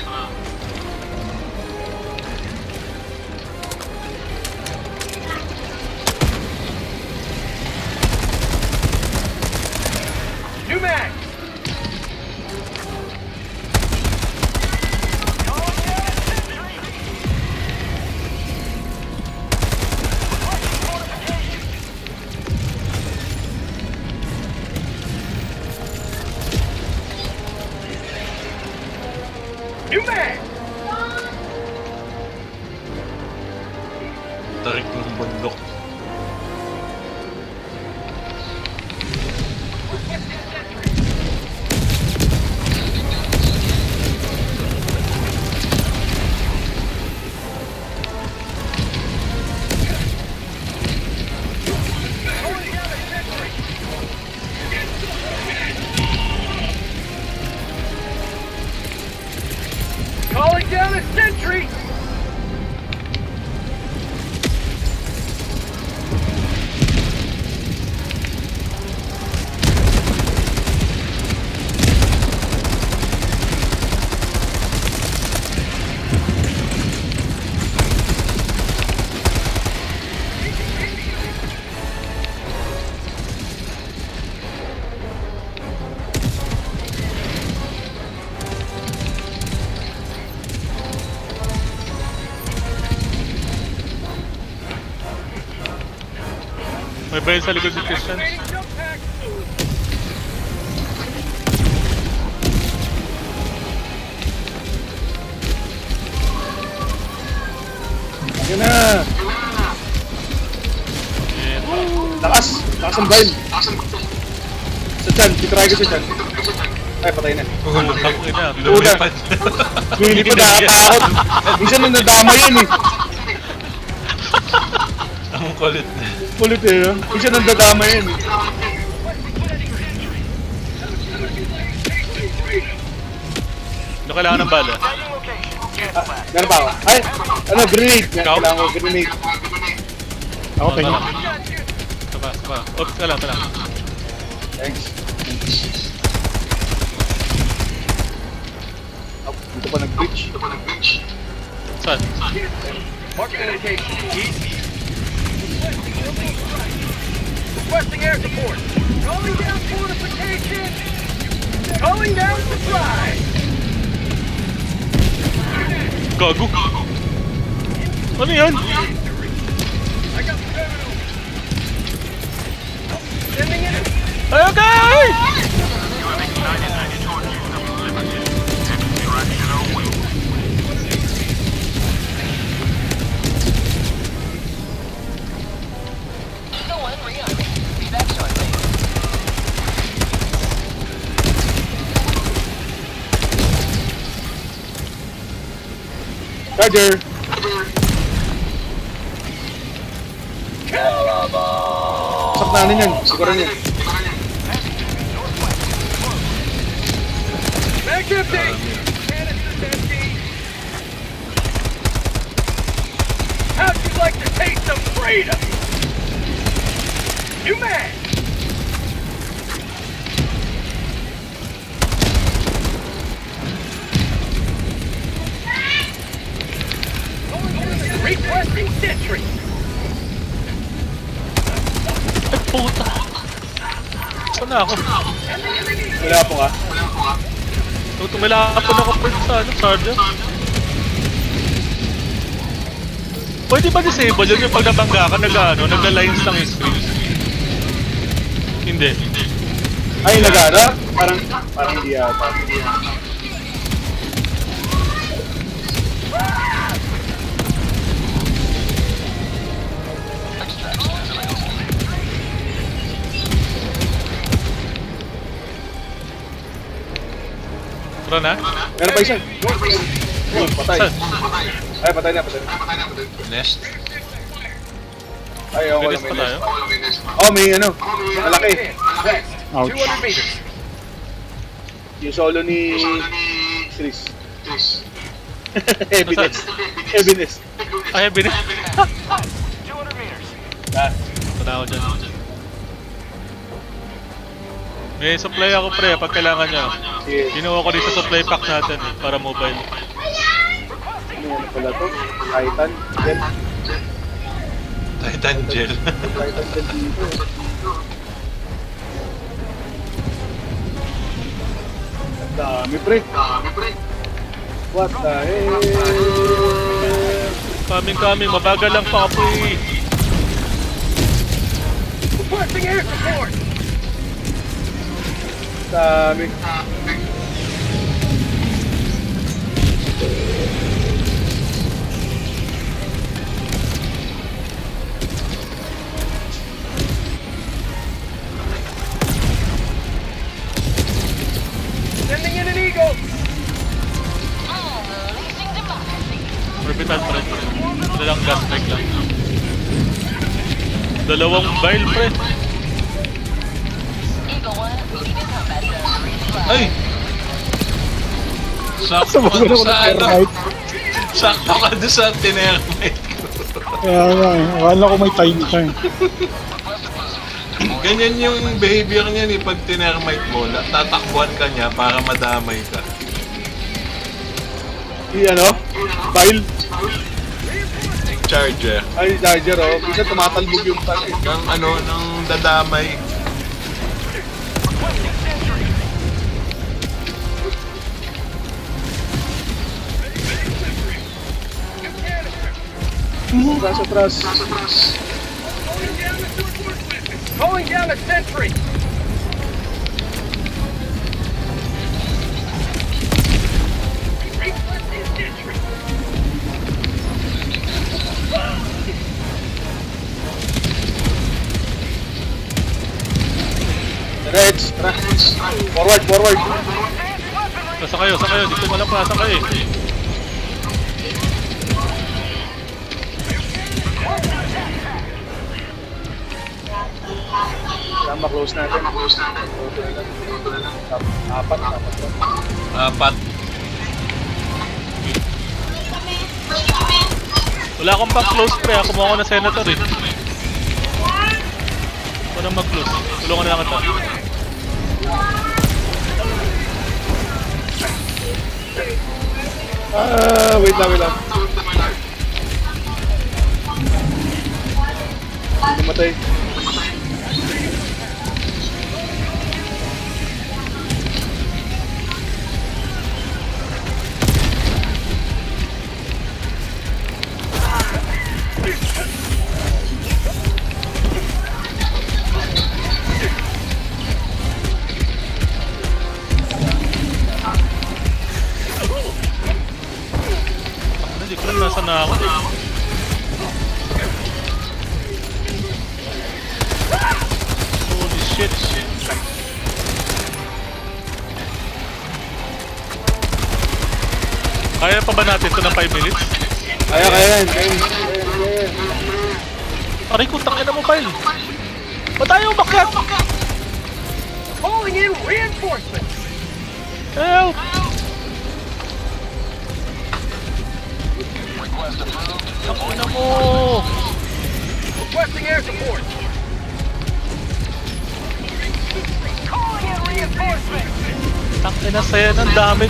Speaker 6: New mag! New mag!
Speaker 4: Tarik ng bundok.
Speaker 6: Calling down a sentry!
Speaker 1: May bayad sa likod ni Christian.
Speaker 6: Jump pack!
Speaker 2: Yan na!
Speaker 1: Ayan.
Speaker 2: Lakas! Lakas ang bail! Sa chan, titry ko sa chan. Ay, patay na.
Speaker 1: Ang ina.
Speaker 4: Lumipad.
Speaker 2: Hindi pa nakakatakot. Minsan nung nadama yan eh.
Speaker 4: Ang kulit na.
Speaker 2: Kulit eh. No? Minsan nung nadama yan eh.
Speaker 1: Ano kailangan ng bala?
Speaker 2: Meron pa ako. Ay! Ano, grenade!
Speaker 1: Ikaw?
Speaker 2: Kailangan ko grenade.
Speaker 3: Ako tingin.
Speaker 1: Saba, saba. Oops, ka lang.
Speaker 2: Thanks. Oh, dito pa nag-breach.
Speaker 1: Saan?
Speaker 6: Mark the location. East. Requesting air support. Calling down fortification. Calling down supply.
Speaker 1: Gago. Ano yan?
Speaker 6: I got the terminal. Sending in.
Speaker 1: Ay, okay!
Speaker 2: Charger! Saknanin yan. Siguran yan.
Speaker 6: Mag empty. Canister's empty. How'd you like to taste of freedom? You man. Requesting sentry.
Speaker 1: Ay, puta. Saan na ako?
Speaker 2: Wala po ka.
Speaker 1: Tumilapon ako pa sa ano, sergeant. Pwede ba disable yun yung pag nabangga ka, nagla-lines lang yung screen? Hindi.
Speaker 2: Ay, nag-ara? Parang hindi yata.
Speaker 1: Tara na?
Speaker 2: Meron pa isa. Oh, patay.
Speaker 1: Saan?
Speaker 2: Ay, patay na.
Speaker 4: Nest.
Speaker 2: Ay, ako
Speaker 1: Bilis
Speaker 2: lang
Speaker 1: pa
Speaker 2: may
Speaker 1: tayo?
Speaker 2: nest. Oh, may ano. Malaki.
Speaker 3: Ouch.
Speaker 6: 200 meters.
Speaker 2: Yung solo ni Chris. Heaviness. Heaviness.
Speaker 1: Ay, binis. May supply ako pre, pag kailangan nyo.
Speaker 2: Sige.
Speaker 1: Ginawa ko dito sa supply pack natin para mobile.
Speaker 2: Ano pala to? Titan. Gel.
Speaker 4: Titan gel.
Speaker 2: Titan gel dito. Ang dami pre. What the hell?
Speaker 1: Coming, mabagal lang pa ako eh.
Speaker 6: Requesting air support.
Speaker 2: Dami.
Speaker 6: Sending in an eagle.
Speaker 1: Orbital pre. Ito lang gas spike lang. Dalawang vial pre.
Speaker 4: Ay! Sakto ka doon sa ano?
Speaker 3: Thermite.
Speaker 4: Sakto ka doon sa tinermite ko.
Speaker 3: Kaya nga, akala ko may time ka.
Speaker 4: Ganyan yung behavior niya ni pag tinermite mo, tatakbuhan ka niya para madamay ka.
Speaker 2: Ano? File?
Speaker 4: Charger.
Speaker 2: Ay, charger oh. Bisa tumatalbog yung tank.
Speaker 4: Ng ano, ng dadamay.
Speaker 2: Atras.
Speaker 6: Calling down a sentry.
Speaker 2: Reds. Forward.
Speaker 1: Nasa kayo. Di ko alam kung nasa kayo eh.
Speaker 2: Tama, close natin. Apat.
Speaker 4: Apat.
Speaker 1: Wala akong pang close pre, ako mo ako na senator eh. Ako na mag-close. Tulungan na lang kita.
Speaker 2: Wait lang. Namatay.
Speaker 1: Hindi ko alam nasaan na ako. Holy shit. Kaya pa ba natin ito ng 5 minutes?
Speaker 2: Kaya yan.
Speaker 1: Aray ko, tangin na mo file. Ba't tayo umakyat?
Speaker 6: Calling in reinforcements.
Speaker 1: Help! Tangin na mo!
Speaker 6: Requesting air support. Calling in reinforcements.
Speaker 1: Tangin na saya ng dami.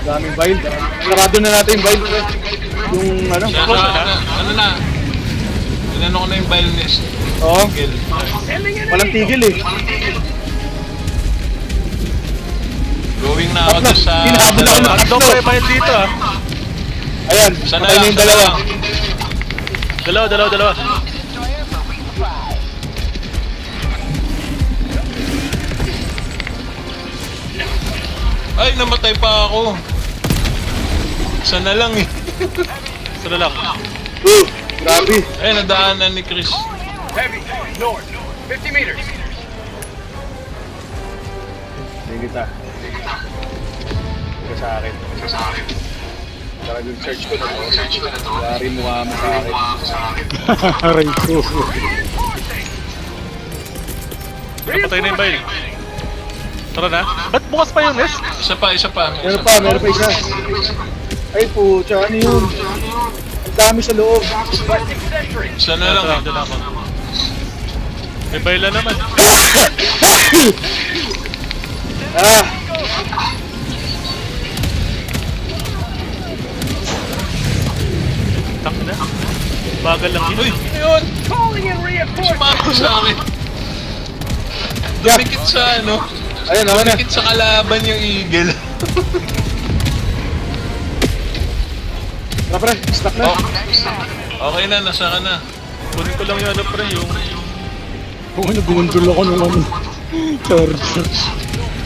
Speaker 2: Daming vial. Sarado na natin yung vial. Yung ano?
Speaker 4: Ano na? Inano ko na yung violinist.
Speaker 2: Oo.
Speaker 4: Tigil.
Speaker 6: Sending in an
Speaker 2: Walang
Speaker 6: eagle.
Speaker 2: tigil eh.
Speaker 4: Going na ako doon sa...
Speaker 2: Hinahabol ako ng
Speaker 1: Ano daw pre file dito ah?
Speaker 2: Ayan,
Speaker 4: Sana
Speaker 2: patay na
Speaker 4: lang,
Speaker 2: yung
Speaker 4: sana
Speaker 2: dalawa.
Speaker 4: lang.
Speaker 1: Dalawa.
Speaker 4: Ay, namatay pa ako. Sana lang eh.
Speaker 1: Sala lang.
Speaker 2: Grabe.
Speaker 4: Ay, nadaanan ni Chris.
Speaker 6: Heavy, north, 50 meters.
Speaker 2: Hindi kita. Hindi sa akin. Talagang yung search ko na to. Yari mukha mo sa akin.
Speaker 3: Aray ko.
Speaker 1: Napatay na yung bail. Tara na. Ba't bukas pa yung nest?
Speaker 4: Isa pa.
Speaker 2: Meron pa isa. Ay po, ano yun? Ang dami sa loob.
Speaker 6: Requesting sentry.
Speaker 4: Isa na lang.
Speaker 1: Tara, dyan ako. May bayla naman.
Speaker 2: Ah!
Speaker 1: Tak na. Bagal lang yun.
Speaker 4: Uy, ayun!
Speaker 6: Calling in reinforcements.
Speaker 4: Sumako sa akin.
Speaker 2: Yeah.
Speaker 4: Dumikit sa ano.
Speaker 2: Ayun, ako na.
Speaker 4: Dumikit sa kalaban yung eagle.
Speaker 2: Tara pre, stop na.
Speaker 4: Oh. Okay na, nasa ka na.
Speaker 1: Kunin ko lang yung ano pre, yung...
Speaker 3: Kung ano, binundol ako ng ano. Charger.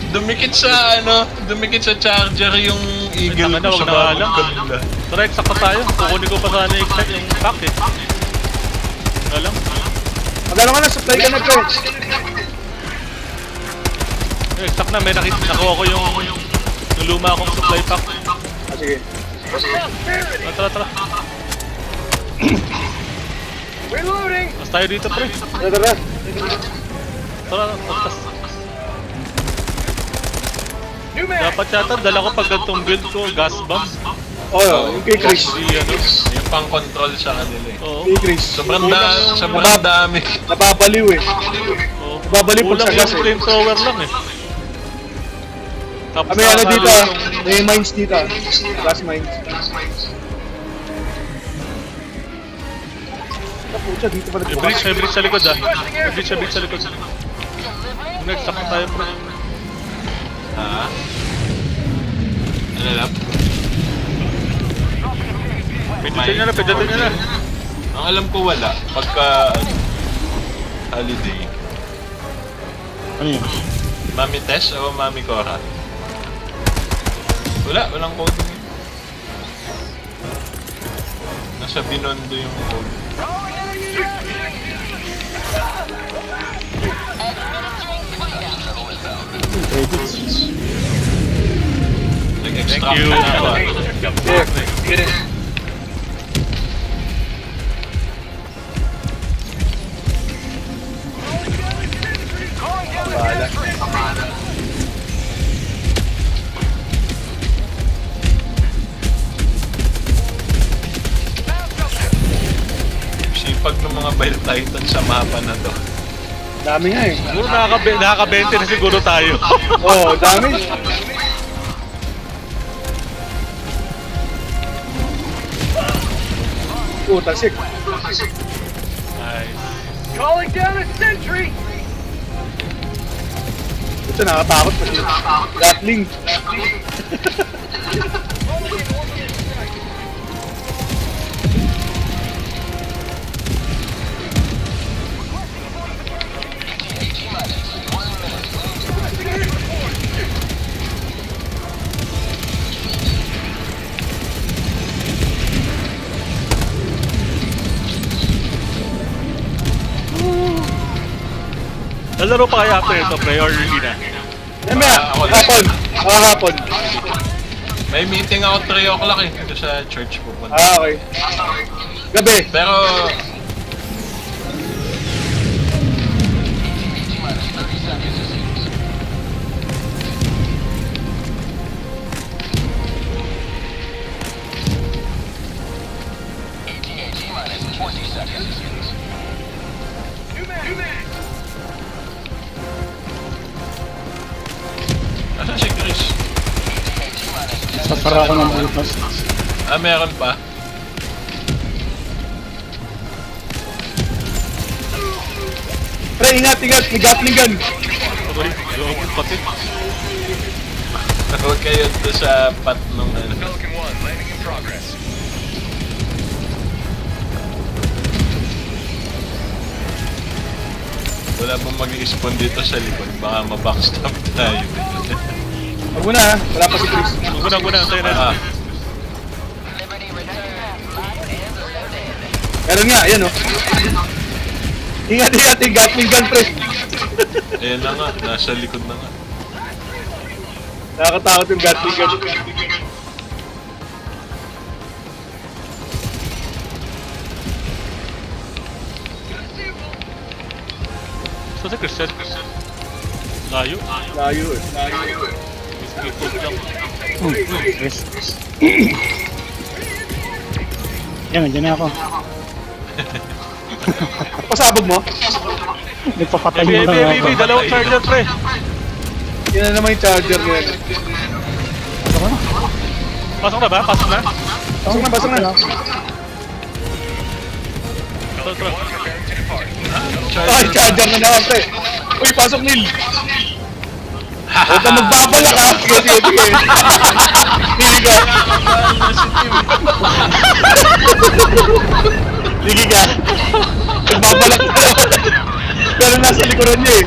Speaker 4: Dumikit sa charger yung eagle
Speaker 1: Tama na,
Speaker 4: ko
Speaker 1: wag
Speaker 4: sa
Speaker 1: na
Speaker 4: bagong
Speaker 1: alam.
Speaker 4: kabila.
Speaker 1: Tara, exact pa tayo. Kukunin ko pa sana yung pack eh. Alam?
Speaker 2: Magano ka na, supply ka na pre.
Speaker 1: Exact na, may nakuha ko yung luma akong supply pack.
Speaker 2: Ah, sige.
Speaker 1: Tara.
Speaker 6: Reloading.
Speaker 1: Mas tayo dito pre.
Speaker 2: Tara.
Speaker 1: Tara, tas.
Speaker 6: New man.
Speaker 1: Dapat yata, dala ko pag gantong build ko, gas bomb.
Speaker 2: Oh, yung kay Chris.
Speaker 4: Yung pang-control sa kanila eh.
Speaker 1: Oo.
Speaker 2: Kay Chris.
Speaker 4: Sobrang dami.
Speaker 2: Nababaliw eh.
Speaker 1: Oo.
Speaker 2: Nababaliw pag
Speaker 1: Kulang
Speaker 2: sa gas
Speaker 1: yung
Speaker 2: eh.
Speaker 1: flamethrower lang eh. Tapos
Speaker 2: May ano
Speaker 1: nakakalo
Speaker 2: dito,
Speaker 1: yung-
Speaker 2: may mines dito. Gas mines. Pucha, dito pa
Speaker 1: May
Speaker 2: nagbukas.
Speaker 1: bridge sa likod ah. May bridge sa likod. Next, sakot tayo pre.
Speaker 4: Ha? Ano lang?
Speaker 1: Pindutin nyo na.
Speaker 4: Ang alam ko wala. Pagka holiday.
Speaker 3: Ano yun?
Speaker 4: Mami Tess o Mami Cora? Walang coding yun. Nasa Binondo yung code. Nag-extract
Speaker 1: Thank you.
Speaker 4: na ako.
Speaker 2: Get it.
Speaker 4: Sipag ng mga Bile Titan sa mapa na to.
Speaker 2: Dami nga eh.
Speaker 1: Siguro nakaka-20 na siguro tayo.
Speaker 2: Oh, dami. Oh, talsik.
Speaker 1: Nice.
Speaker 6: Calling down a sentry.
Speaker 2: Pucha, nakakatakot pati. Gatling.
Speaker 1: Lalaro pa kaya after ito, pre, or hindi na?
Speaker 2: Mamaya,
Speaker 4: Ako din.
Speaker 2: hapon. Hapon.
Speaker 4: May meeting ako 3 o'clock eh. Ito sa church pupunta.
Speaker 2: Ah, okay. Gabi.
Speaker 4: Pero... Asan si Chris?
Speaker 3: Sasara ako ng butas.
Speaker 4: Ah, meron pa.
Speaker 2: Pre, ingat. May gatling gun.
Speaker 1: Sorry, yung pati.
Speaker 4: Huwag kayo to sa pat nung ano.
Speaker 7: Pelican 1, landing in progress.
Speaker 4: Wala bang mag-i-spawn dito sa likod. Baka ma-backstab tayo.
Speaker 2: Huwag mo na ha. Wala pa si Chris.
Speaker 1: Guna, tayo na.
Speaker 4: Ah,
Speaker 2: Meron nga, ayan oh. Ingat, yung gatling gun, pre.
Speaker 4: ayan na nga. Nasa likod na nga.
Speaker 2: Nakakatakot yung gatling gun.
Speaker 1: So si Christian. Layo.
Speaker 2: Layo eh.
Speaker 1: Speedboat lang.
Speaker 3: Yes. Yan, nandiyan na ako.
Speaker 2: Pasabog mo?
Speaker 3: Nagpapatay
Speaker 1: Heavy,
Speaker 3: mo
Speaker 1: heavy,
Speaker 3: lang
Speaker 1: heavy.
Speaker 3: ako.
Speaker 1: Dalawang charger, pre.
Speaker 2: Yan na naman yung charger niya.
Speaker 1: Pasok na ba? Pasok na?
Speaker 2: Basang na, basang na.
Speaker 1: Ito, ito.
Speaker 2: Ay, charger na naman, pre. Uy, pasok, Neil. Huwag ka magbabalak, ha? Sige, sige, sige. Sige ka. Sige ka. Magbabalak ka. Pero nasa likuran niya eh.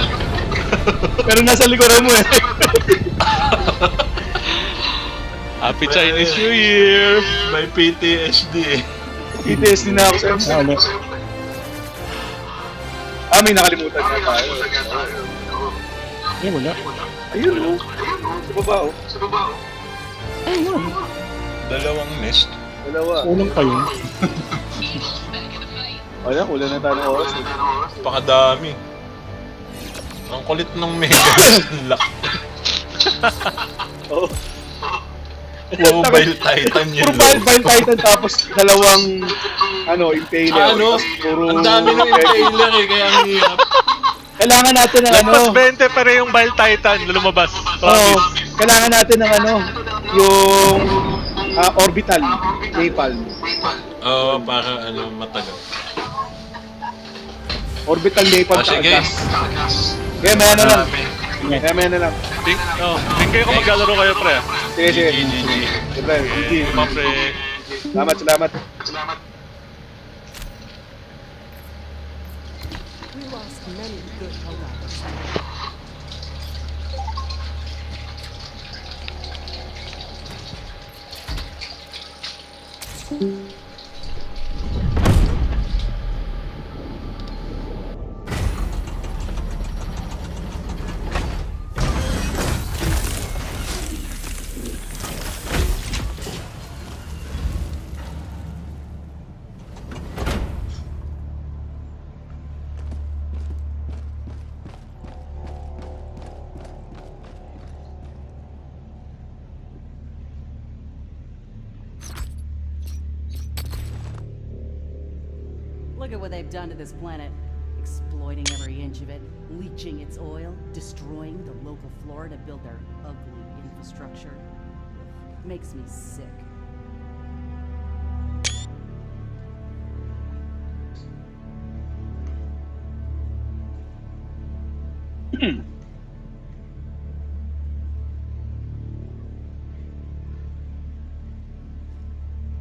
Speaker 2: Pero nasa likuran mo eh.
Speaker 1: Happy Chinese New Year!
Speaker 4: May PTSD eh.
Speaker 2: PTSD na ako sa MC.
Speaker 3: Wala.
Speaker 2: Ah, may nakalimutan na tayo.
Speaker 3: Eh, wala.
Speaker 2: Ayun, oh. Sa baba, oh.
Speaker 3: Ayun.
Speaker 4: Dalawang nest.
Speaker 2: Dalawa.
Speaker 3: Unang pa yun.
Speaker 2: Wala, kulang na tayo ng oras eh.
Speaker 4: Pakadami. Ang kulit ng Mega Lock.
Speaker 2: Oo.
Speaker 4: Mobile Titan yun.
Speaker 2: Puro Mobile Titan tapos dalawang impaler.
Speaker 4: Ano?
Speaker 2: Tapos puro
Speaker 4: Ang dami ng impaler eh, kaya ang hirap.
Speaker 2: Kailangan natin ng
Speaker 1: Lagpas 20 pa rin yung Bile Titan na lumabas.
Speaker 2: Oo,
Speaker 1: Promise.
Speaker 2: kailangan natin ng yung orbital napalm.
Speaker 4: Oo, para matagal.
Speaker 2: Orbital napalm
Speaker 4: Ah, sige.
Speaker 2: Kaya may ano lang.
Speaker 4: Marami.
Speaker 2: Kaya may ano lang.
Speaker 1: Think kayo kung maglalaro kayo, pre.
Speaker 2: Sige, sige.
Speaker 4: GG.
Speaker 2: Siyempre, GG.
Speaker 1: Mga pre.
Speaker 2: Salamat, salamat.
Speaker 8: We lost many good allies. Look at what they've done to this planet. Exploiting every inch of it, leaching its oil, destroying the local flora to build their ugly infrastructure. Makes me sick.